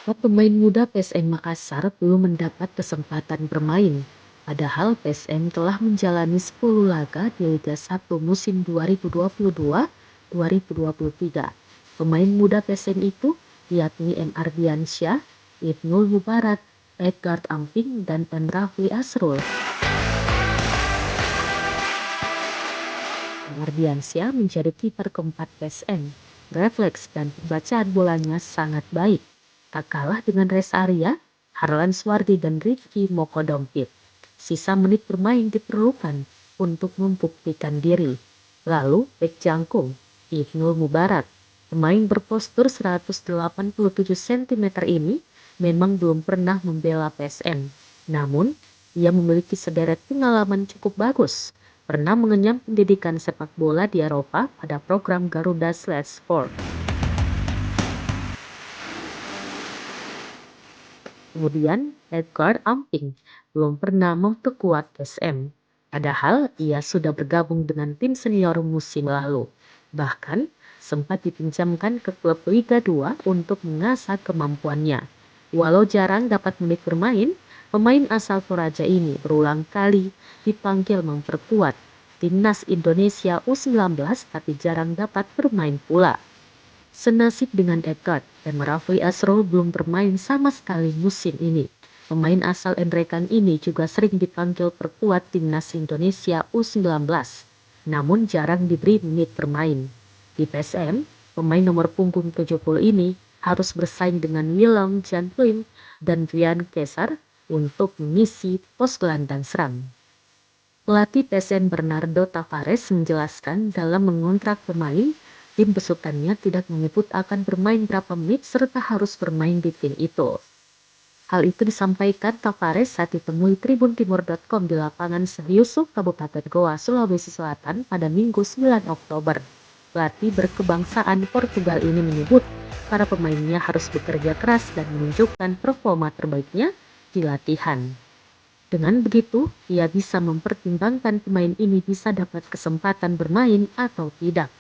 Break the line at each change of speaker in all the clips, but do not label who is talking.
Pemain muda PSM Makassar belum mendapat kesempatan bermain, padahal PSM telah menjalani 10 laga di Liga 1 musim 2022-2023. Pemain muda PSM itu yakni M. Ardiansyah, Ibnul Mubarak, Edgard Amping, dan M. Rafli Asrul. M. Ardiansyah menjadi kiper keempat PSM. Refleks dan pembacaan bolanya sangat baik. Tak kalah dengan Reza Arya, Harlan Suwardi, dan Rifki Mokodompit. Sisa menit bermain diperlukan untuk membuktikan diri. Lalu, bek jangkung, Ibnul Mubarak, pemain berpostur 187 cm ini memang belum pernah membela PSM. Namun, ia memiliki sederet pengalaman cukup bagus. Pernah mengenyam pendidikan sepak bola di Eropa pada program Garuda Sport. Kemudian, Edgard Amping belum pernah memperkuat PSM. Padahal ia sudah bergabung dengan tim senior musim lalu. Bahkan, sempat dipinjamkan ke klub Liga 2 untuk mengasah kemampuannya. Walau jarang dapat menit bermain, pemain asal Toraja ini berulang kali dipanggil memperkuat timnas Indonesia U19 tapi jarang dapat bermain pula. Senasib dengan Edgard, dan Rafli Asrul belum bermain sama sekali musim ini. Pemain asal Enrekan ini juga sering dipanggil perkuat timnas Indonesia U19, namun jarang diberi menit bermain. Di PSM, pemain nomor punggung 70 ini harus bersaing dengan Willem Jan Pluim dan Rian Kesar untuk mengisi pos gelandang serang. Pelatih PSM Bernardo Tavares menjelaskan dalam mengontrak pemain, tim besutannya tidak menyebut akan bermain berapa menit serta harus bermain di tim itu. Hal itu disampaikan Tavares saat ditemui tribuntimur.com di lapangan Seriusuk, Kabupaten Goa, Sulawesi Selatan pada Minggu 9 Oktober. Pelatih berkebangsaan Portugal ini menyebut para pemainnya harus bekerja keras dan menunjukkan performa terbaiknya di latihan. Dengan begitu, ia bisa mempertimbangkan pemain ini bisa dapat kesempatan bermain atau tidak.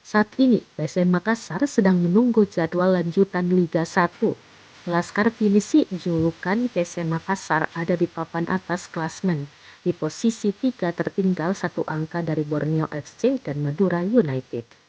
Saat ini, PSM Makassar sedang menunggu jadwal lanjutan Liga 1. Laskar Pinisi julukan PSM Makassar ada di papan atas klasmen, di posisi 3 tertinggal 1 angka dari Borneo FC dan Madura United.